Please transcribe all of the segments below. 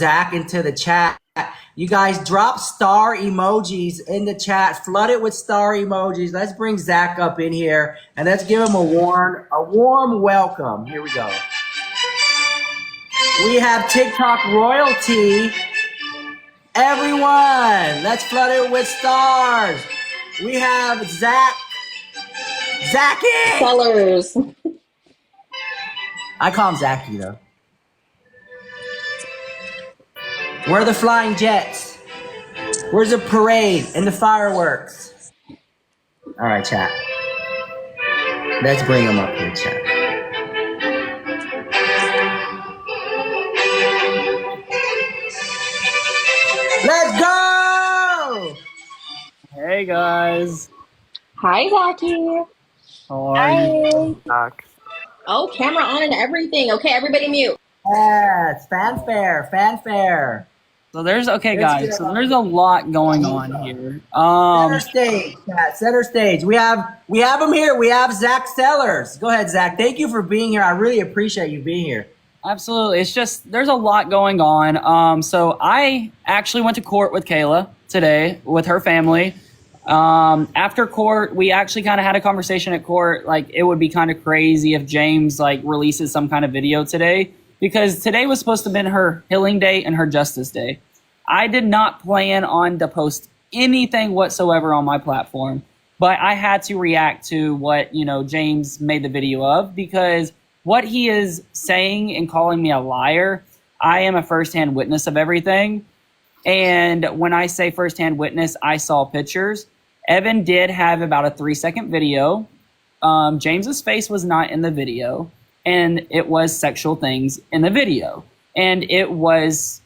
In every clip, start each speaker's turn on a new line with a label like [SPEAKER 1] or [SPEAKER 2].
[SPEAKER 1] Zach into the chat. You guys drop star emojis in the chat. Flood it with star emojis. Let's bring Zach up in here and let's give him a warm welcome. Here we go. We have TikTok royalty. Everyone, let's flood it with stars. We have Zachy.
[SPEAKER 2] Sellers.
[SPEAKER 1] I call him Zachy though. Where are the flying jets? Where's the parade and the fireworks? All right, chat. Let's bring them up here, chat. Let's go!
[SPEAKER 3] Hey guys.
[SPEAKER 2] Hi, Zachy.
[SPEAKER 3] How are you?
[SPEAKER 2] Oh, camera on and everything. Okay, everybody mute.
[SPEAKER 1] Yes, fanfare.
[SPEAKER 3] So there's guys. So there's a lot going on here.
[SPEAKER 1] Center stage, chat. Center stage. We have him here. We have Zach Sellers. Go ahead, Zach. Thank you for being here. I really appreciate you being here.
[SPEAKER 3] Absolutely. It's just there's a lot going on. So I actually went to court with Kayla today with her family. After court, we actually kind of had a conversation at court. Like it would be kind of crazy if James like releases some kind of video today, because today was supposed to have been her healing day and her justice day. I did not plan on to post anything whatsoever on my platform, but I had to react to what, James made the video of, because what he is saying and calling me a liar, I am a firsthand witness of everything. And when I say firsthand witness, I saw pictures. Evan did have about a 3-second video. James's face was not in the video, and it was sexual things in the video. And it was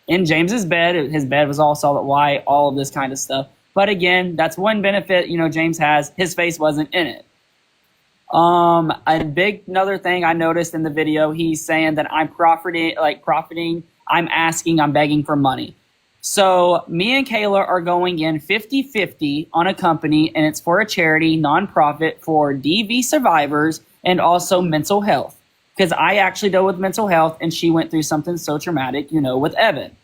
[SPEAKER 3] in James's bed. His bed was all solid white, all of this kind of stuff. But again, that's one benefit, James has. His face wasn't in it. Another thing I noticed in the video, he's saying that I'm profiting, I'm begging for money. So me and Kayla are going in 50-50 on a company, and it's for a charity nonprofit for DV survivors and also mental health. Because I actually deal with mental health, and she went through something so traumatic, with Evan.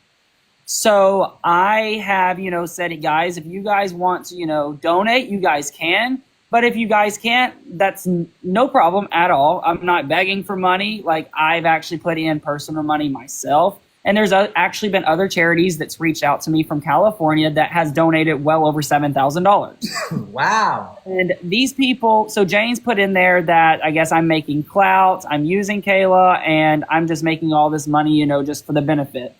[SPEAKER 3] So I have, said, guys, if you guys want to, donate, you guys can. But if you guys can't, that's no problem at all. I'm not begging for money. Like, I've actually put in personal money myself. And there's actually been other charities that's reached out to me from California that has donated well over $7,000.
[SPEAKER 1] Wow.
[SPEAKER 3] And these people, so James put in there that I guess I'm making clout, I'm using Kayla, and I'm just making all this money, just for the benefit.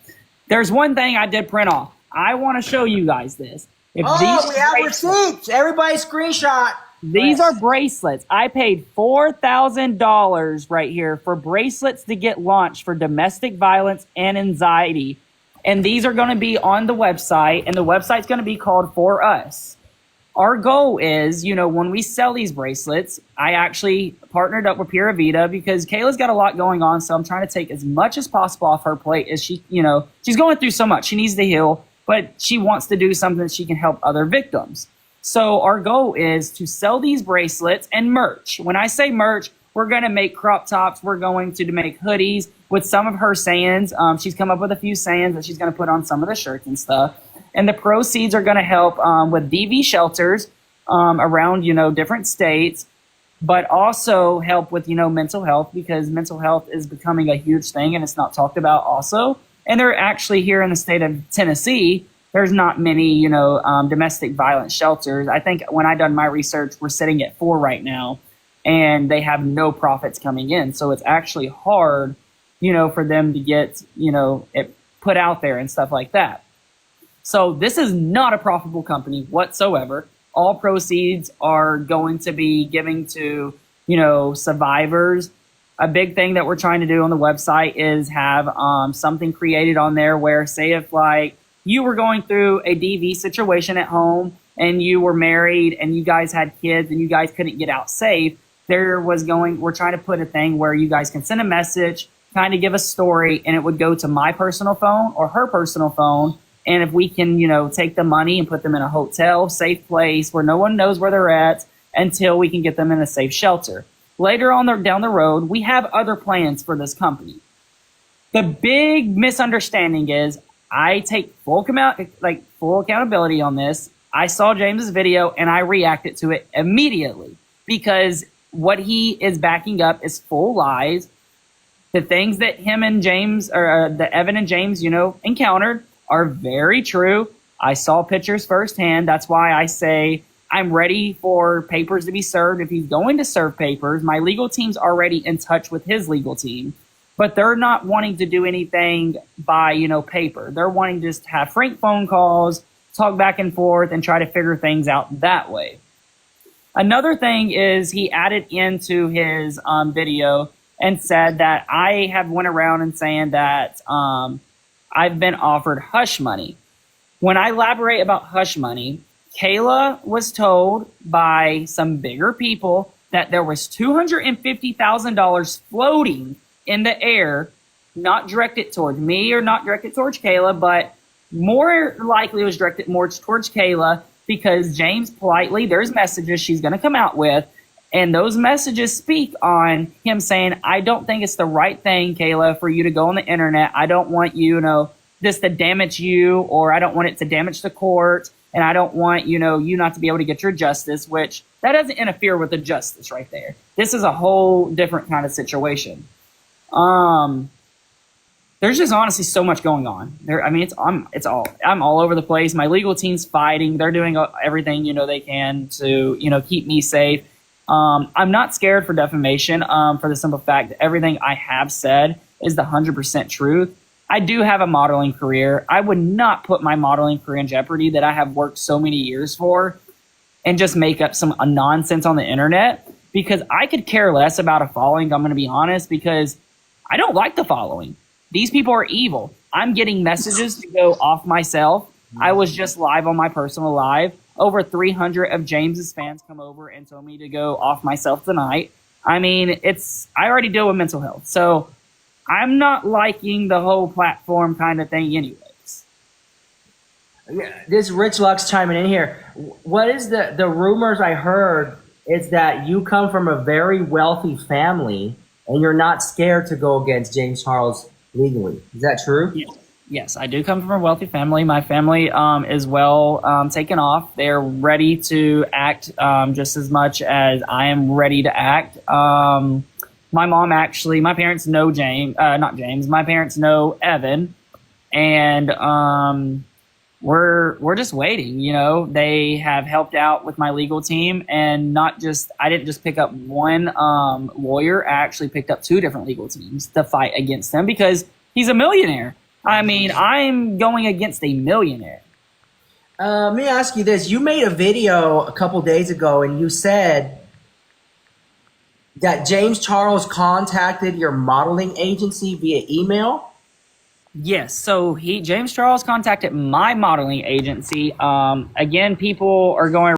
[SPEAKER 3] There's one thing I did print off. I want to show you guys this.
[SPEAKER 1] We have receipts. Everybody screenshot.
[SPEAKER 3] These are bracelets. I paid $4,000 right here for bracelets to get launched for domestic violence and anxiety. And these are going to be on the website, and the website's going to be called For Us. Our goal is, when we sell these bracelets, I actually partnered up with Pura Vida because Kayla's got a lot going on. So I'm trying to take as much as possible off her plate as she's going through so much. She needs to heal, but she wants to do something that she can help other victims. So our goal is to sell these bracelets and merch. When I say merch, we're going to make crop tops. We're going to make hoodies with some of her sayings. She's come up with a few sayings that she's going to put on some of the shirts and stuff. And the proceeds are going to help with DV shelters around, different states, but also help with, mental health, because mental health is becoming a huge thing and it's not talked about also. And they're actually here in the state of Tennessee. There's not many, domestic violence shelters. I think when I done my research, we're sitting at 4 right now, and they have no profits coming in. So it's actually hard, for them to get, it put out there and stuff like that. So this is not a profitable company whatsoever. All proceeds are going to be giving to, survivors. A big thing that we're trying to do on the website is have something created on there where, say if you were going through a DV situation at home and you were married and you guys had kids and you guys couldn't get out safe, we're trying to put a thing where you guys can send a message, kind of give a story, and it would go to my personal phone or her personal phone. And if we can, take the money and put them in a hotel, safe place where no one knows where they're at until we can get them in a safe shelter. Later on down the road, we have other plans for this company. The big misunderstanding is I take full accountability on this. I saw James's video and I reacted to it immediately because what he is backing up is full lies. The things that him and James, or that Evan and James, encountered are very true. I saw pictures firsthand. That's why I say I'm ready for papers to be served. If he's going to serve papers, my legal team's already in touch with his legal team, but they're not wanting to do anything by, paper. They're wanting to just have frank phone calls, talk back and forth, and try to figure things out that way. Another thing is he added into his video and said that I have went around and saying that I've been offered hush money. When I elaborate about hush money, Kayla was told by some bigger people that there was $250,000 floating in the air, not directed towards me or not directed towards Kayla, but more likely it was directed more towards Kayla because James politely, there's messages she's going to come out with, and those messages speak on him saying, I don't think it's the right thing, Kayla, for you to go on the internet. I don't want you, this to damage you, or I don't want it to damage the court, and I don't want, you not to be able to get your justice, which that doesn't interfere with the justice right there. This is a whole different kind of situation. There's just honestly so much going on there. I mean, I'm all over the place. My legal team's fighting. They're doing everything, they can to, keep me safe. I'm not scared for defamation, for the simple fact that everything I have said is the 100% truth. I do have a modeling career. I would not put my modeling career in jeopardy that I have worked so many years for and just make up some nonsense on the internet, because I could care less about a following. I'm going to be honest, because I don't like the following. These people are evil. I'm getting messages to go off myself. I was just live on my personal live. Over 300 of James's fans come over and told me to go off myself tonight. I mean, I already deal with mental health. So I'm not liking the whole platform kind of thing anyways.
[SPEAKER 1] Yeah, this Rich Lux chiming in here. What is the rumors I heard is that you come from a very wealthy family and you're not scared to go against James Charles legally. Is that true?
[SPEAKER 3] Yes, I do come from a wealthy family. My family is well taken off. They're ready to act just as much as I am ready to act. My parents know my parents know Evan, and we're just waiting. They have helped out with my legal team, and I didn't just pick up one lawyer. I actually picked up two different legal teams to fight against him because he's a millionaire. I mean, I'm going against a millionaire.
[SPEAKER 1] Let me ask you this. You made a video a couple days ago and you said that James Charles contacted your modeling agency via email.
[SPEAKER 3] Yes, so James Charles contacted my modeling agency. Again, people are going